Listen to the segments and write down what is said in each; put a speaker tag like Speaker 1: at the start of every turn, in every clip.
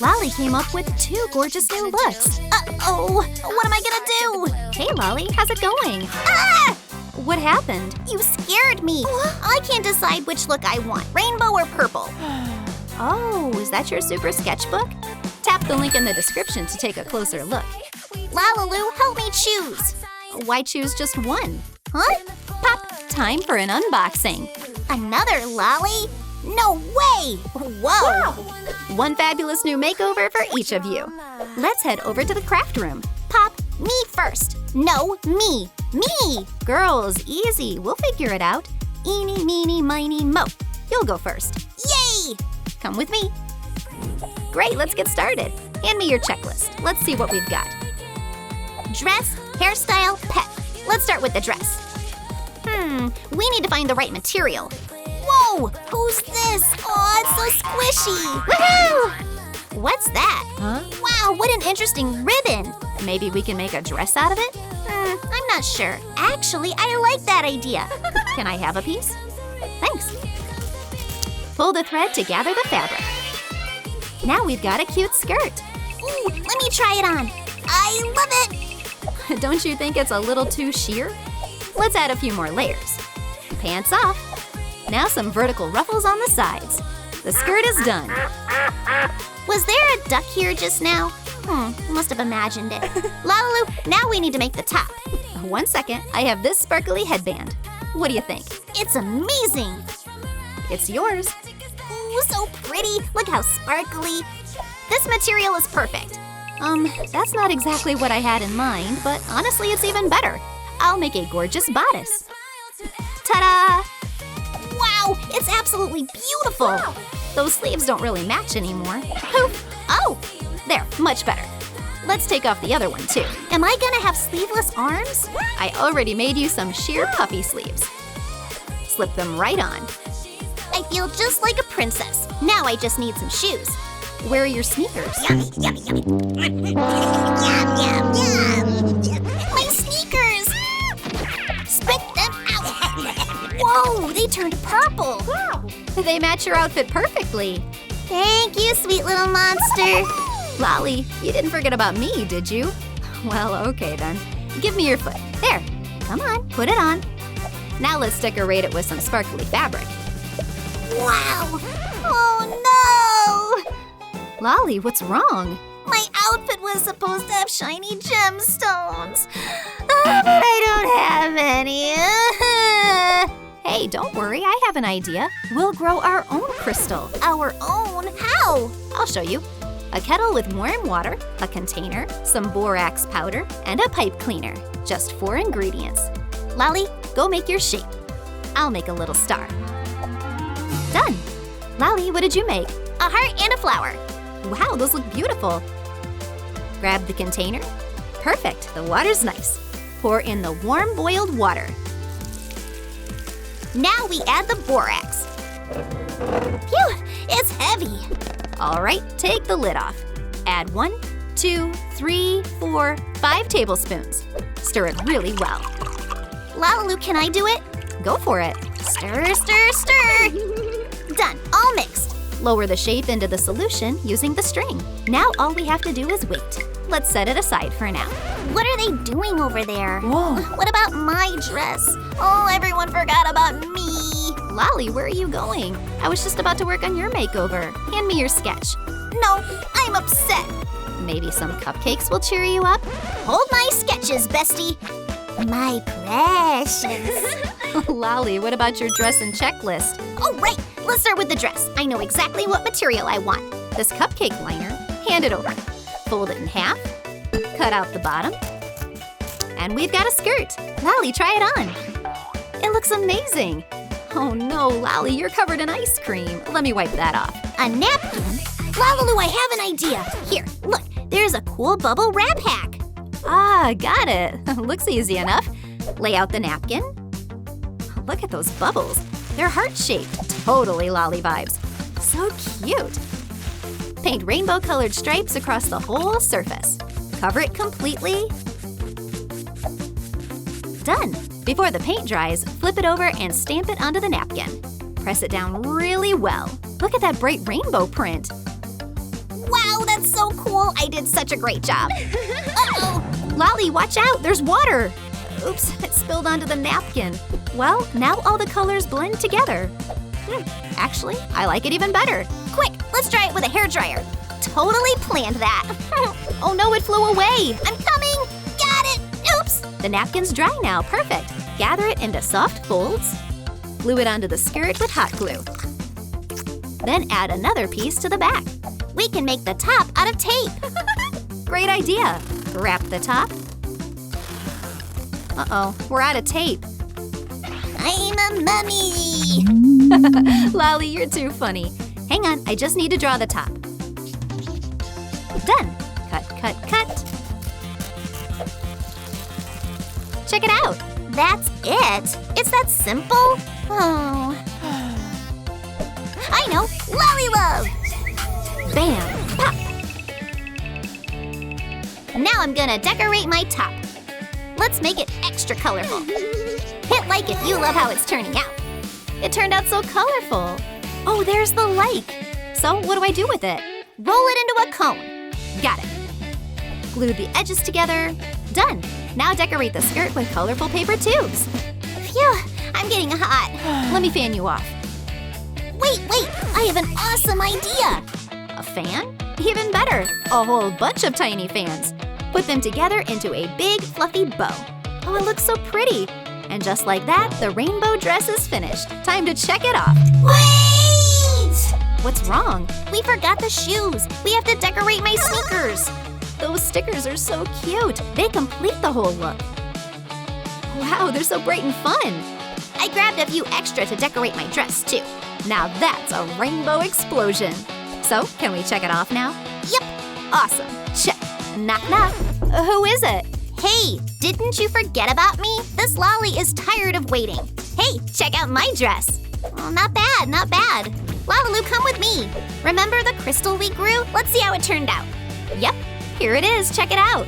Speaker 1: Lolly came up with 2 gorgeous new looks.
Speaker 2: Uh-oh, what am I gonna do?
Speaker 1: Hey, Lolly, how's it going?
Speaker 2: Ah!
Speaker 1: What happened?
Speaker 2: You scared me. I can't decide which look I want, rainbow or purple.
Speaker 1: Oh, is that your super sketchbook? Tap the link in the description to take a closer look.
Speaker 2: LaLiLu, help me choose.
Speaker 1: Why choose just one?
Speaker 2: Huh?
Speaker 1: Pop, time for an unboxing.
Speaker 2: Another lolly? No way! Whoa!
Speaker 1: One fabulous new makeover for each of you. Let's head over to the craft room.
Speaker 2: Pop, me first. No, me. Me!
Speaker 1: Girls, easy, we'll figure it out. Eeny, meeny, miny, mo. You'll go first.
Speaker 2: Yay!
Speaker 1: Come with me. Great, let's get started. Hand me your checklist. Let's see what we've got.
Speaker 2: Dress, hairstyle, pet. Let's start with the dress. We need to find the right material. Whoa! Who's this? Oh, it's so squishy! Woohoo! What's that?
Speaker 1: Huh?
Speaker 2: Wow, what an interesting ribbon!
Speaker 1: Maybe we can make a dress out of it?
Speaker 2: I'm not sure. Actually, I like that idea.
Speaker 1: Can I have a piece? Thanks. Pull the thread to gather the fabric. Now we've got a cute skirt.
Speaker 2: Ooh, let me try it on. I love it!
Speaker 1: Don't you think it's a little too sheer? Let's add a few more layers. Pants off. Now some vertical ruffles on the sides. The skirt is done.
Speaker 2: Was there a duck here just now? Must have imagined it. LaLiLu, now we need to make the top.
Speaker 1: 1 second, I have this sparkly headband. What do you think?
Speaker 2: It's amazing!
Speaker 1: It's yours.
Speaker 2: Ooh, so pretty. Look how sparkly. This material is perfect.
Speaker 1: That's not exactly what I had in mind, but honestly, it's even better. I'll make a gorgeous bodice. Ta-da!
Speaker 2: Wow, it's absolutely beautiful.
Speaker 1: Wow. Those sleeves don't really match anymore. Poof! Oh, there, much better. Let's take off the other one too.
Speaker 2: Am I gonna have sleeveless arms?
Speaker 1: I already made you some sheer puffy sleeves. Slip them right on.
Speaker 2: I feel just like a princess. Now I just need some shoes.
Speaker 1: Where are your sneakers?
Speaker 2: Yummy, yummy, yummy. Yum, yum, yum. My sneakers! Spit them out. Whoa, they turned purple.
Speaker 1: Wow. They match your outfit perfectly.
Speaker 2: Thank you, sweet little monster.
Speaker 1: Lolly, you didn't forget about me, did you? Well, okay then. Give me your foot. There. Come on, put it on. Now let's decorate it with some sparkly fabric.
Speaker 2: Wow. Oh no!
Speaker 1: Lolly, what's wrong?
Speaker 2: My outfit was supposed to have shiny gemstones. I don't have any.
Speaker 1: Hey, don't worry, I have an idea. We'll grow our own crystal.
Speaker 2: Our own? How?
Speaker 1: I'll show you. A kettle with warm water, a container, some borax powder, and a pipe cleaner. Just 4 ingredients. Lolly, go make your shape. I'll make a little star. Done. Lolly, what did you make?
Speaker 2: A heart and a flower.
Speaker 1: Wow, those look beautiful. Grab the container. Perfect, the water's nice. Pour in the warm boiled water.
Speaker 2: Now we add the borax. Phew, it's heavy.
Speaker 1: All right, take the lid off. Add 1, 2, 3, 4, 5 tablespoons. Stir it really well.
Speaker 2: LaLiLu, can I do it?
Speaker 1: Go for it.
Speaker 2: Stir, stir, stir. Done, all mixed.
Speaker 1: Lower the shape into the solution using the string. Now all we have to do is wait. Let's set it aside for now.
Speaker 2: What are they doing over there?
Speaker 1: Whoa.
Speaker 2: What about my dress? Oh, everyone forgot about me.
Speaker 1: Lolly, where are you going? I was just about to work on your makeover. Hand me your sketch.
Speaker 2: No, I'm upset.
Speaker 1: Maybe some cupcakes will cheer you up?
Speaker 2: Hold my sketches, bestie. My precious.
Speaker 1: Lolly, what about your dress and checklist?
Speaker 2: Oh, right. Let's start with the dress. I know exactly what material I want.
Speaker 1: This cupcake liner, hand it over. Fold it in half, cut out the bottom, and we've got a skirt. Lolly, try it on. It looks amazing. Oh no, Lolly, you're covered in ice cream. Let me wipe that off.
Speaker 2: A napkin? LaLiLu, I have an idea. Here, look, there's a cool bubble wrap hack.
Speaker 1: Ah, got it. Looks easy enough. Lay out the napkin. Look at those bubbles. They're heart-shaped. Totally Lolly vibes. So cute. Paint rainbow-colored stripes across the whole surface. Cover it completely. Done. Before the paint dries, flip it over and stamp it onto the napkin. Press it down really well. Look at that bright rainbow print.
Speaker 2: Wow, I did such a great job. Uh-oh.
Speaker 1: Lolly, watch out, there's water. Oops, it spilled onto the napkin. Well, now all the colors blend together. Actually, I like it even better.
Speaker 2: Quick, let's dry it with a hairdryer. Totally planned that.
Speaker 1: Oh no, it flew away.
Speaker 2: I'm coming. Got it. Oops.
Speaker 1: The napkin's dry now, perfect. Gather it into soft folds. Glue it onto the skirt with hot glue. Then add another piece to the back.
Speaker 2: We can make the top out of tape.
Speaker 1: Great idea. Wrap the top. Uh-oh, we're out of tape.
Speaker 2: I'm a mummy.
Speaker 1: Lolly, you're too funny. Hang on, I just need to draw the top. Done. Cut, cut, cut. Check it out.
Speaker 2: That's it? It's that simple? Oh. I know. LaLiLu.
Speaker 1: Bam, pop.
Speaker 2: Now I'm gonna decorate my top. Let's make it extra colorful. Hit like if you love how it's turning out.
Speaker 1: It turned out so colorful. Oh, there's the like. So what do I do with it?
Speaker 2: Roll it into a cone.
Speaker 1: Got it. Glue the edges together. Done. Now decorate the skirt with colorful paper tubes.
Speaker 2: Phew, I'm getting hot.
Speaker 1: Let me fan you off.
Speaker 2: Wait, I have an awesome idea.
Speaker 1: A fan? Even better, a whole bunch of tiny fans. Put them together into a big fluffy bow. Oh, it looks so pretty. And just like that, the rainbow dress is finished. Time to check it off.
Speaker 2: Wait!
Speaker 1: What's wrong?
Speaker 2: We forgot the shoes. We have to decorate my sneakers.
Speaker 1: Those stickers are so cute. They complete the whole look. Wow, they're so bright and fun.
Speaker 2: I grabbed a few extra to decorate my dress too.
Speaker 1: Now that's a rainbow explosion. So, can we check it off now?
Speaker 2: Yep.
Speaker 1: Awesome. Check. Knock, knock. Who is it?
Speaker 2: Hey, didn't you forget about me? This Lolly is tired of waiting. Hey, check out my dress. Oh, not bad, not bad. LaLiLu, come with me. Remember the crystal we grew? Let's see how it turned out.
Speaker 1: Yep, here it is. Check it out.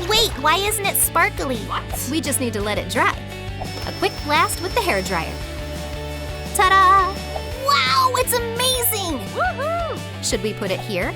Speaker 2: Wait, why isn't it sparkly?
Speaker 1: We just need to let it dry. A quick blast with the hairdryer. Ta-da!
Speaker 2: Wow, it's amazing!
Speaker 1: Woohoo! Should we put it here?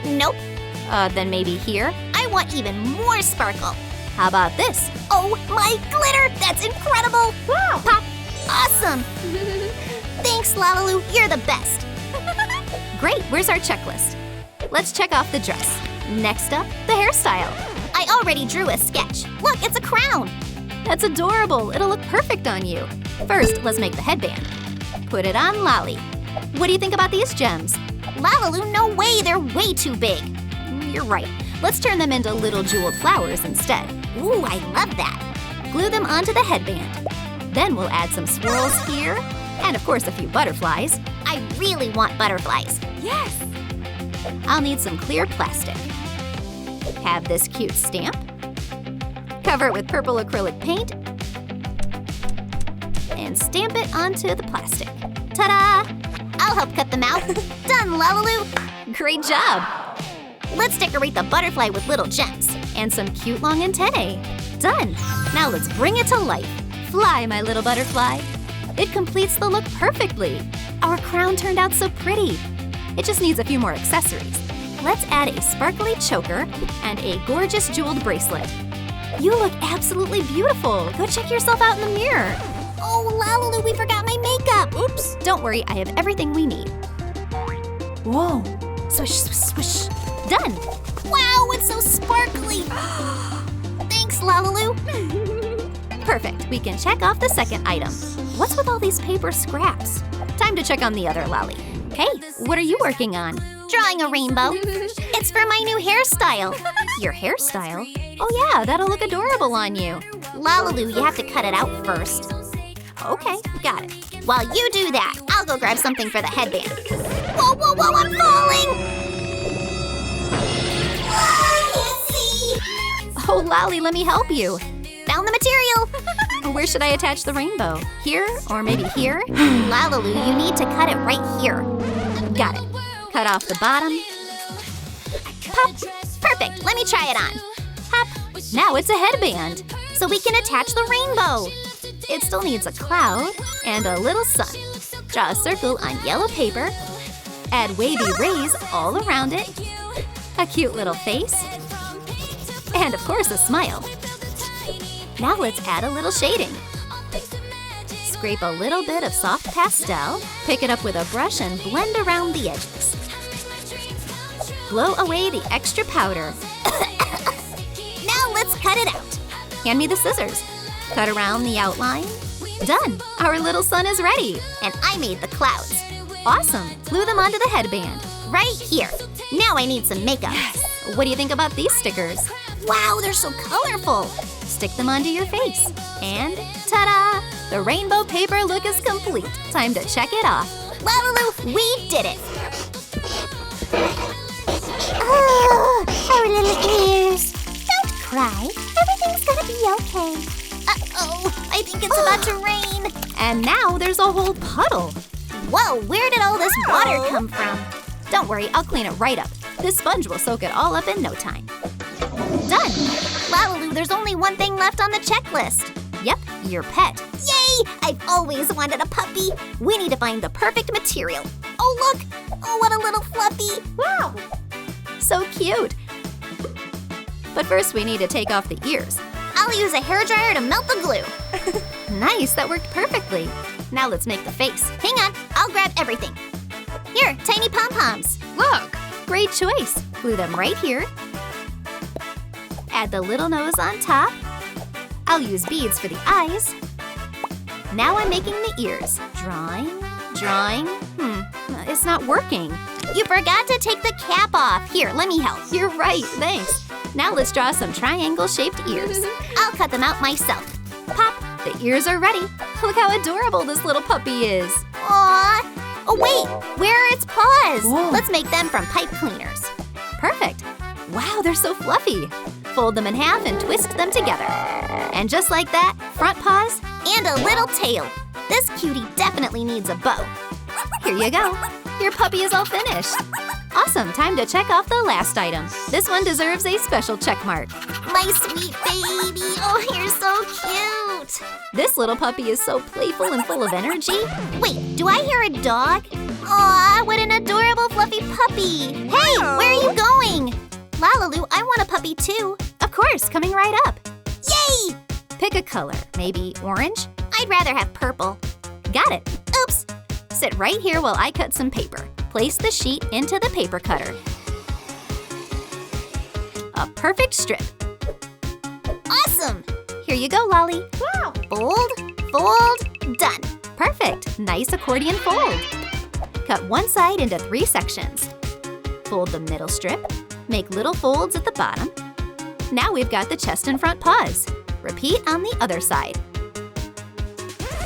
Speaker 2: Nope.
Speaker 1: Then maybe here?
Speaker 2: I want even more sparkle.
Speaker 1: How about this?
Speaker 2: Oh, my glitter! That's incredible!
Speaker 1: Wow!
Speaker 2: Pop! Awesome! Thanks, LaLiLu. You're the best.
Speaker 1: Great, where's our checklist? Let's check off the dress. Next up, the hairstyle.
Speaker 2: I already drew a sketch. Look, it's a crown.
Speaker 1: That's adorable. It'll look perfect on you. First, let's make the headband. Put it on Lolly. What do you think about these gems?
Speaker 2: LaLiLu, no way. They're way too big.
Speaker 1: You're right. Let's turn them into little jeweled flowers instead.
Speaker 2: Ooh, I love that.
Speaker 1: Glue them onto the headband. Then we'll add some swirls here, and of course a few butterflies.
Speaker 2: I really want butterflies.
Speaker 1: Yes! I'll need some clear plastic. Have this cute stamp. Cover it with purple acrylic paint. And stamp it onto the plastic. Ta-da!
Speaker 2: I'll help cut them out. Done, LaLiLu.
Speaker 1: Great job!
Speaker 2: Let's decorate the butterfly with little gems.
Speaker 1: And some cute long antennae. Done! Now let's bring it to life. Fly, my little butterfly. It completes the look perfectly. Our crown turned out so pretty. It just needs a few more accessories. Let's add a sparkly choker and a gorgeous jeweled bracelet. You look absolutely beautiful. Go check yourself out in the mirror.
Speaker 2: Oh, LaLiLu, we forgot my makeup.
Speaker 1: Oops. Don't worry, I have everything we need. Whoa. Swish, swish, swish. Done.
Speaker 2: Wow, it's so sparkly. Thanks, LaLiLu.
Speaker 1: Perfect. We can check off the second item. What's with all these paper scraps? Time to check on the other Lolly. Hey, what are you working on?
Speaker 2: Drawing a rainbow. It's for my new hairstyle.
Speaker 1: Your hairstyle? Oh yeah, that'll look adorable on you.
Speaker 2: LaLiLu, you have to cut it out first.
Speaker 1: Okay, got it.
Speaker 2: While you do that, I'll go grab something for the headband. Whoa, whoa, whoa, I'm falling! I can't see.
Speaker 1: Oh, Lolly, let me help you.
Speaker 2: Found the material.
Speaker 1: Where should I attach the rainbow? Here or maybe here?
Speaker 2: LaLiLu, you need to cut it right here.
Speaker 1: Got it. Cut off the bottom.
Speaker 2: Pop. Perfect. Let me try it on.
Speaker 1: Pop. Now it's a headband.
Speaker 2: So we can attach the rainbow.
Speaker 1: It still needs a cloud and a little sun. Draw a circle on yellow paper. Add wavy rays all around it. a cute little face, and of course a smile. Now let's add a little shading. Scrape a little bit of soft pastel, pick it up with a brush and blend around the edges. Blow away the extra powder.
Speaker 2: Now let's cut it out.
Speaker 1: Hand me the scissors. Cut around the outline. Done! Our little sun is ready.
Speaker 2: And I made the clouds.
Speaker 1: Awesome! Glue them onto the headband.
Speaker 2: Right here. Now I need some makeup.
Speaker 1: What do you think about these stickers?
Speaker 2: Wow, they're so colorful.
Speaker 1: Stick them onto your face. And ta-da! The rainbow paper look is complete. Time to check it off.
Speaker 2: LaLiLu, we did it. Oh, our little ears. Don't cry. Everything's gonna be okay. Uh-oh, I think it's about to rain.
Speaker 1: And now there's a whole puddle.
Speaker 2: Whoa, where did all this water come from?
Speaker 1: Don't worry, I'll clean it right up. This sponge will soak it all up in no time. Done!
Speaker 2: LaLiLu, there's only one thing left on the checklist.
Speaker 1: Yep, your pet.
Speaker 2: Yay! I've always wanted a puppy. We need to find the perfect material. Oh, look! Oh, what a little fluffy.
Speaker 1: Wow! So cute. But first we need to take off the ears.
Speaker 2: I'll use a hairdryer to melt the glue.
Speaker 1: Nice, that worked perfectly. Now let's make the face.
Speaker 2: Hang on, I'll grab everything. Here, tiny pom-poms.
Speaker 1: Look! Great choice. Glue them right here. Add the little nose on top. I'll use beads for the eyes. Now I'm making the ears. Drawing. It's not working.
Speaker 2: You forgot to take the cap off. Here, let me help.
Speaker 1: You're right, thanks. Now let's draw some triangle-shaped ears.
Speaker 2: I'll cut them out myself.
Speaker 1: Pop, the ears are ready. Look how adorable this little puppy is.
Speaker 2: Aww. Oh wait, where are its paws?
Speaker 1: Whoa.
Speaker 2: Let's make them from pipe cleaners.
Speaker 1: Perfect. Wow, they're so fluffy. Fold them in half and twist them together. And just like that, front paws.
Speaker 2: And a little tail. This cutie definitely needs a bow.
Speaker 1: Here you go. Your puppy is all finished. Awesome, time to check off the last item. This one deserves a special check mark.
Speaker 2: My sweet baby. Oh, you're so cute.
Speaker 1: This little puppy is so playful and full of energy.
Speaker 2: Wait, do I hear a dog? Aw, what an adorable fluffy puppy. Hey, where are you going? LaLiLu, I want a puppy too.
Speaker 1: Of course, coming right up.
Speaker 2: Yay!
Speaker 1: Pick a color, maybe orange?
Speaker 2: I'd rather have purple.
Speaker 1: Got it.
Speaker 2: Oops.
Speaker 1: Sit right here while I cut some paper. Place the sheet into the paper cutter. A perfect strip.
Speaker 2: Awesome!
Speaker 1: Here you go, Lolly.
Speaker 2: Wow! Fold, done.
Speaker 1: Perfect. Nice accordion fold. Cut one side into 3 sections. Fold the middle strip. Make little folds at the bottom. Now we've got the chest and front paws. Repeat on the other side.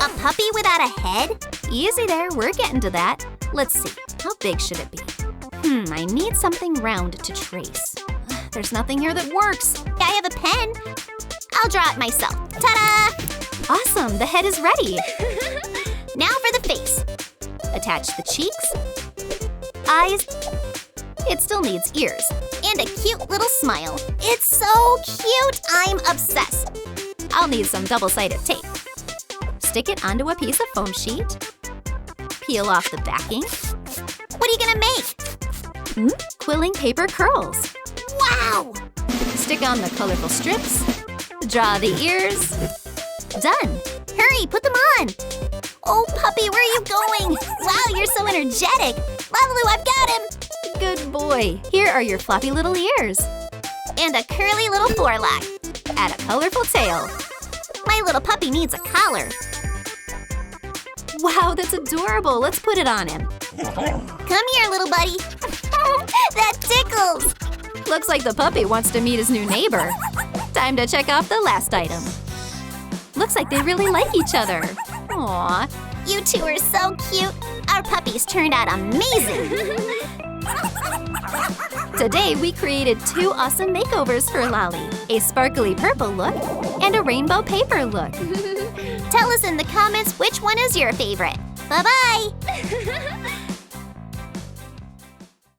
Speaker 2: A puppy without a head?
Speaker 1: Easy there, we're getting to that. Let's see, how big should it be? I need something round to trace. There's nothing here that works.
Speaker 2: I have a pen. I'll draw it myself. Ta-da!
Speaker 1: Awesome, the head is ready.
Speaker 2: Now for the face.
Speaker 1: Attach the cheeks, eyes. It still needs ears.
Speaker 2: And a cute little smile. It's so cute, I'm obsessed.
Speaker 1: I'll need some double-sided tape. Stick it onto a piece of foam sheet. Peel off the backing.
Speaker 2: What are you gonna make?
Speaker 1: Quilling paper curls.
Speaker 2: Wow!
Speaker 1: Stick on the colorful strips. Draw the ears. Done.
Speaker 2: Hurry, put them on. Oh, puppy, where are you going? Wow, you're so energetic. LaLiLu, I've got him.
Speaker 1: Good boy. Here are your floppy little ears.
Speaker 2: And a curly little forelock.
Speaker 1: Add a colorful tail.
Speaker 2: My little puppy needs a collar.
Speaker 1: Wow, that's adorable. Let's put it on him.
Speaker 2: Come here, little buddy. That tickles.
Speaker 1: Looks like the puppy wants to meet his new neighbor. Time to check off the last item. Looks like they really like each other. Aww.
Speaker 2: You two are so cute. Our puppies turned out amazing.
Speaker 1: Today, we created 2 awesome makeovers for Lolly. A sparkly purple look and a rainbow paper look.
Speaker 2: Tell us in the comments which one is your favorite. Bye-bye!